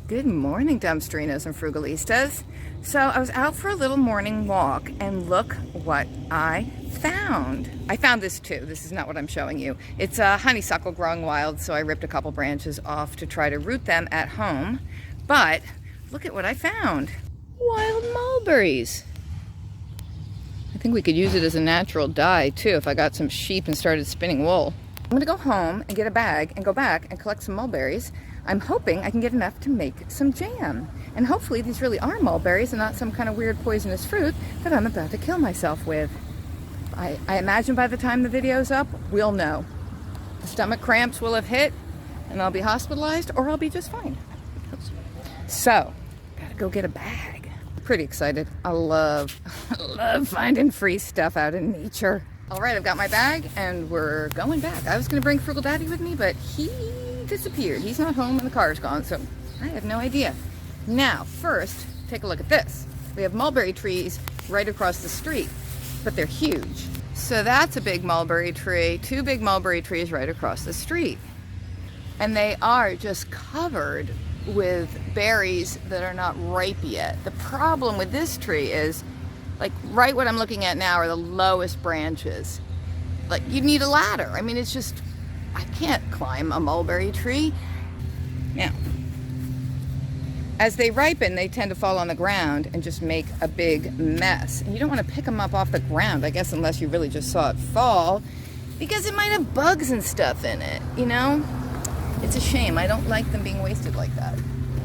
Good morning, Dumpsterinos and Frugalistas. So I was out for a little morning walk and look what I found. I found this too. This is not what I'm showing you. It's a honeysuckle growing wild, so I ripped a couple branches off to try to root them at home. But look at what I found. Wild mulberries. I think we could use it as a natural dye too if I got some sheep and started spinning wool. I'm gonna go home and get a bag and go back and collect some mulberries. I'm hoping I can get enough to make some jam. And hopefully these really are mulberries and not some kind of weird poisonous fruit that I'm about to kill myself with. I imagine by the time the video's up, we'll know. The stomach cramps will have hit and I'll be hospitalized, or I'll be just fine. So, gotta go get a bag. Pretty excited. I love finding free stuff out in nature. All right, I've got my bag and we're going back. I was gonna bring Frugal Daddy with me, but he disappeared. He's not home and the car's gone, so I have no idea. Now, first, take a look at this. We have mulberry trees right across the street, but they're huge. So that's a big mulberry tree, two big mulberry trees right across the street. And they are just covered with berries that are not ripe yet. The problem with this tree is, like, right what I'm looking at now are the lowest branches. Like, you need a ladder. I mean, it's just, I can't climb a mulberry tree. Now, as they ripen, they tend to fall on the ground and just make a big mess. And you don't want to pick them up off the ground, I guess, unless you really just saw it fall, because it might have bugs and stuff in it, you know? It's a shame. I don't like them being wasted like that.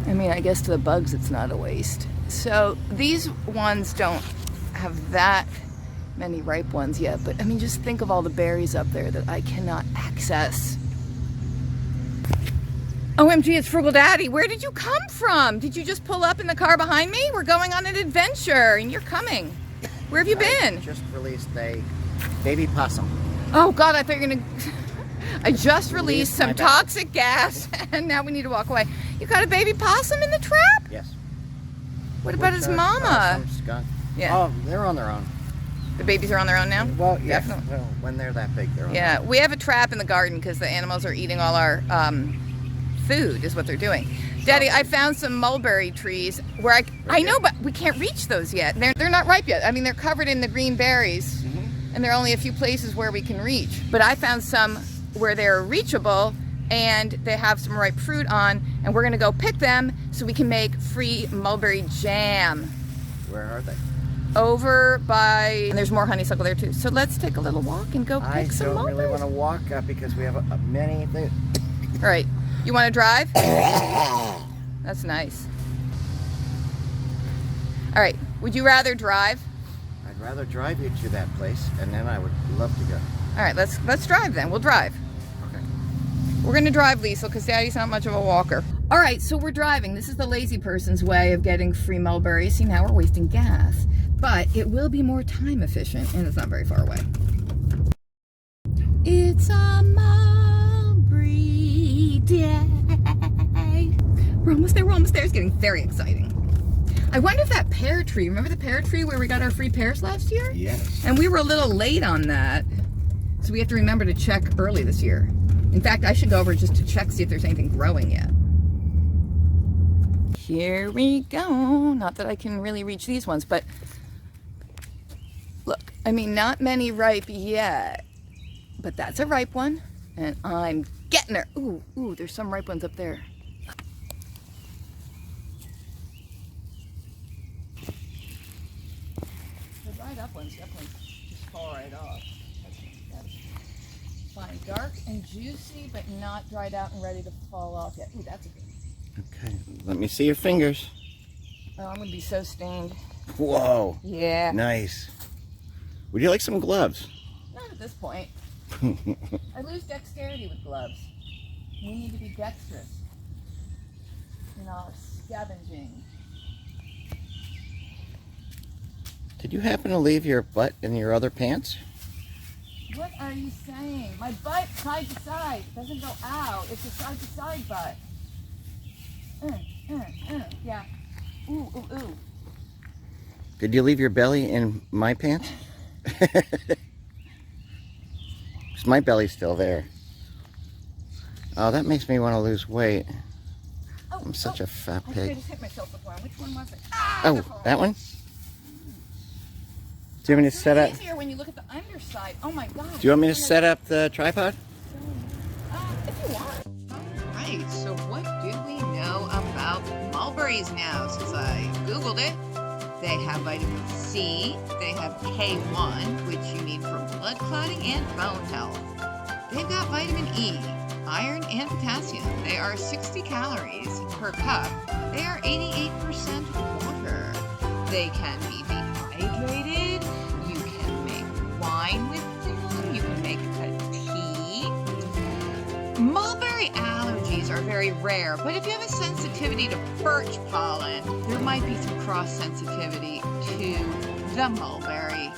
I mean, I guess to the bugs, it's not a waste. So these ones don't have that many ripe ones yet, but I mean, just think of all the berries up there that I cannot access. OMG, it's Frugal Daddy. Where did you come from? Did you just pull up in the car behind me? We're going on an adventure and you're coming. Where have you been? I just released a baby possum. Oh God, I thought you were gonna... I just released some toxic gas and now we need to walk away. You got a baby possum in the trap? Yes. What about his mama? Yeah. Oh, they're on their own. The babies are on their own now? Well, yeah. Definitely. Well, when they're that big, they're on their own. Yeah, we have a trap in the garden because the animals are eating all our food is what they're doing. Daddy, I found some mulberry trees where I know, but we can't reach those yet. They're not ripe yet. I mean, they're covered in the green berries, and there are only a few places where we can reach. But I found some where they're reachable, and they have some ripe fruit on, and we're gonna go pick them so we can make free mulberry jam. Where are they? Over by, and there's more honeysuckle there too. So let's take a little walk and go pick some mulberries. I don't really want to walk because we have many things. All right, you want to drive? That's nice. All right, would you rather drive? I'd rather drive you to that place, and then I would love to go. All right, let's drive then. We'll drive. Okay. We're gonna drive, Liesl, because Daddy's not much of a walker. All right, so we're driving. This is the lazy person's way of getting free mulberries. See, now we're wasting gas, but it will be more time efficient, and it's not very far away. It's a mulberry day. We're almost there. It's getting very exciting. I wonder if that pear tree, remember the pear tree where we got our free pears last year? Yes. And we were a little late on that. So we have to remember to check early this year. In fact, I should go over just to check, see if there's anything growing yet. Here we go. Not that I can really reach these ones, but look, I mean, not many ripe yet, but that's a ripe one, and I'm getting her. Ooh, there's some ripe ones up there. The dried up ones definitely just fall right off. That's fine. Dark and juicy, but not dried out and ready to fall off yet. Ooh, that's a good one. Okay, let me see your fingers. Oh, I'm gonna be so stained. Whoa. Yeah. Nice. Would you like some gloves? Not at this point. I lose dexterity with gloves. We need to be dexterous in our scavenging. Did you happen to leave your butt in your other pants? What are you saying? My butt side to side. It doesn't go out. It's a side to side butt. Yeah. Ooh. Did you leave your belly in my pants? Because my belly's still there. Oh, that makes me want to lose weight. Oh, I'm such a fat I pig. just hit myself with one. Which one was it? Oh, that one? Do you want me to set up? It's easier when you look at the underside. Oh my god. Do you want me to set up the tripod? If you want. Right, so what do we know about mulberries now? Since I Googled it, they have vitamin C, they have K1, which you need for blood clotting and bone health. They've got vitamin E, iron, and potassium. They are 60 calories per cup. They are 88% water. They can be dehydrated. You can make wine with them. You can make a tea. Mulberry allergies are very rare, but if you have a sensitivity to birch pollen, there might be some cross-sensitivity to the mulberry.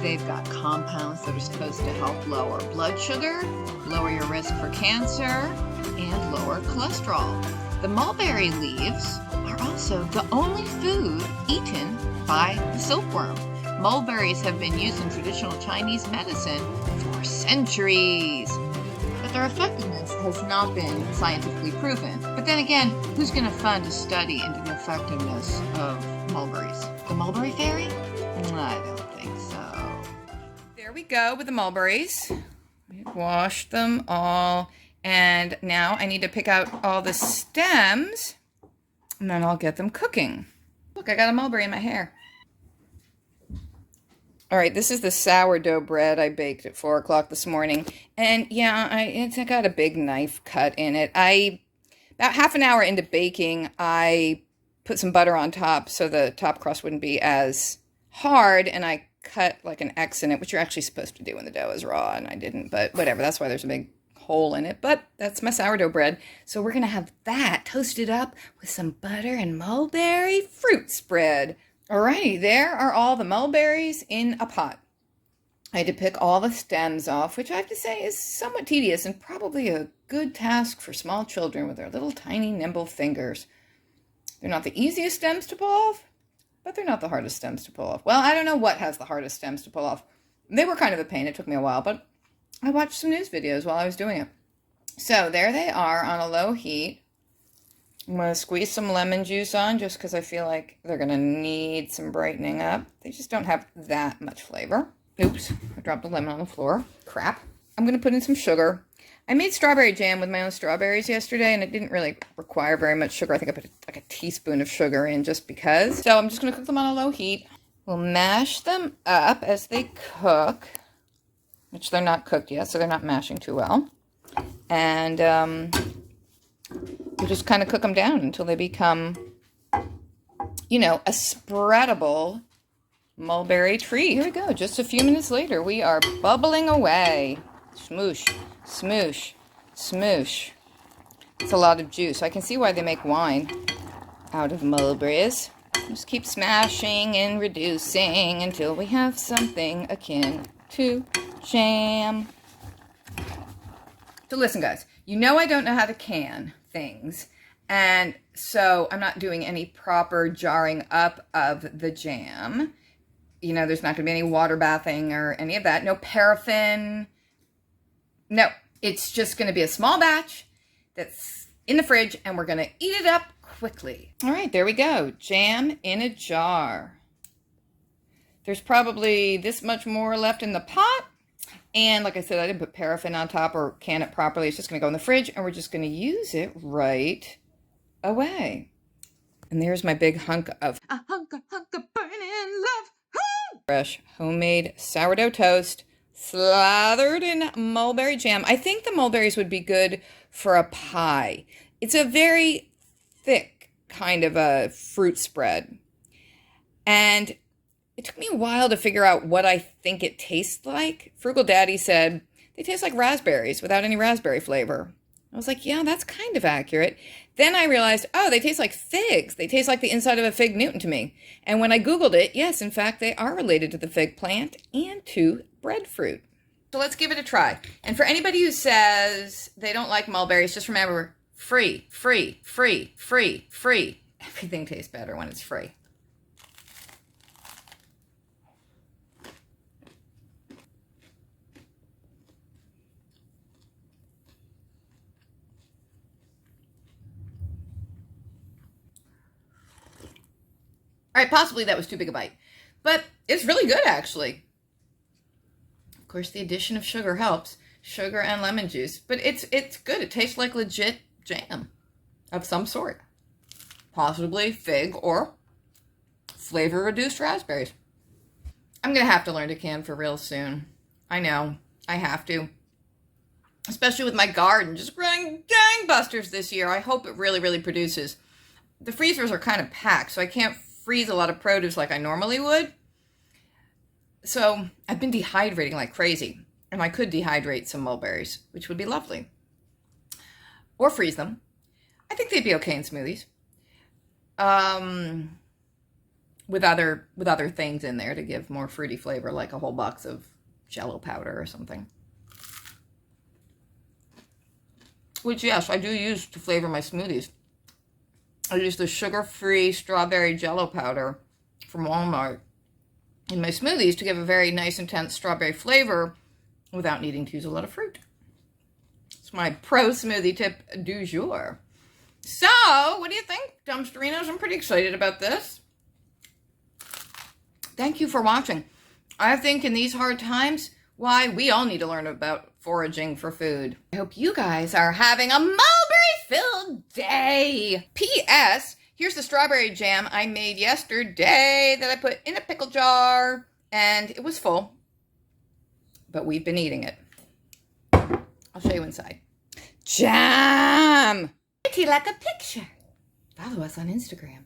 They've got compounds that are supposed to help lower blood sugar, lower your risk for cancer, and lower cholesterol. The mulberry leaves are also the only food eaten by the silkworm. Mulberries have been used in traditional Chinese medicine for centuries, but their effectiveness has not been scientifically proven. But then again, who's going to fund a study into the effectiveness of mulberries? The mulberry fairy? I don't think so. There we go with the mulberries. We washed them all, and now I need to pick out all the stems, and then I'll get them cooking. Look, I got a mulberry in my hair. All right, this is the sourdough bread I baked at 4 o'clock this morning. And yeah, it's got a big knife cut in it. About half an hour into baking, I put some butter on top so the top crust wouldn't be as hard, and I cut like an X in it, which you're actually supposed to do when the dough is raw, and I didn't, but whatever. That's why there's a big hole in it, but that's my sourdough bread. So we're going to have that toasted up with some butter and mulberry fruit spread. Alrighty, there are all the mulberries in a pot. I had to pick all the stems off, which I have to say is somewhat tedious and probably a good task for small children with their little tiny nimble fingers. They're not the easiest stems to pull off, but they're not the hardest stems to pull off. Well, I don't know what has the hardest stems to pull off. They were kind of a pain. It took me a while, but I watched some news videos while I was doing it. So there they are on a low heat. I'm going to squeeze some lemon juice on just because I feel like they're going to need some brightening up. They just don't have that much flavor. Oops, I dropped the lemon on the floor. Crap. I'm going to put in some sugar. I made strawberry jam with my own strawberries yesterday, and it didn't really require very much sugar. I think I put like a teaspoon of sugar in just because. So I'm just going to cook them on a low heat. We'll mash them up as they cook, which they're not cooked yet, so they're not mashing too well. And you just kind of cook them down until they become, you know, a spreadable mulberry treat. Here we go. Just a few minutes later, we are bubbling away. Smoosh, smoosh, smoosh. It's a lot of juice. I can see why they make wine out of mulberries. Just keep smashing and reducing until we have something akin to jam. So listen, guys, you know I don't know how to can things, and so I'm not doing any proper jarring up of the jam. You know, there's not going to be any water bathing or any of that. No paraffin. No, it's just going to be a small batch that's in the fridge, and we're going to eat it up quickly. All right, there we go. Jam in a jar. There's probably this much more left in the pot. And like I said, I didn't put paraffin on top or can it properly. It's just going to go in the fridge, and we're just going to use it right away. And there's my big hunk of burning love. Fresh homemade sourdough toast slathered in mulberry jam. I think the mulberries would be good for a pie. It's a very thick kind of a fruit spread. And it took me a while to figure out what I think it tastes like. Frugal Daddy said they taste like raspberries without any raspberry flavor. I was like, yeah, that's kind of accurate. Then I realized, oh, they taste like figs. They taste like the inside of a fig Newton to me. And when I Googled it, yes, in fact, they are related to the fig plant and to breadfruit. So let's give it a try. And for anybody who says they don't like mulberries, just remember, free, free, free, free, free. Everything tastes better when it's free. All right, possibly that was too big a bite, but it's really good, actually. Of course, the addition of sugar helps. Sugar and lemon juice, but it's good. It tastes like legit jam of some sort. Possibly fig or flavor-reduced raspberries. I'm going to have to learn to can for real soon. I know. I have to. Especially with my garden just growing gangbusters this year. I hope it really, really produces. The freezers are kind of packed, so I can't freeze a lot of produce like I normally would. So I've been dehydrating like crazy. And I could dehydrate some mulberries, which would be lovely. Or freeze them. I think they'd be okay in smoothies. With other things in there to give more fruity flavor, like a whole box of Jello powder or something. Which, yes, I do use to flavor my smoothies. I use the sugar-free strawberry Jello powder from Walmart in my smoothies to give a very nice, intense strawberry flavor without needing to use a lot of fruit. It's my pro smoothie tip du jour. So, what do you think, Dumpsterinos? I'm pretty excited about this. Thank you for watching. I think in these hard times, why, we all need to learn about foraging for food. I hope you guys are having a mulberry-filled day. P.S. Here's the strawberry jam I made yesterday that I put in a pickle jar, and it was full. But we've been eating it. I'll show you inside. Jam! Pretty like a picture. Follow us on Instagram.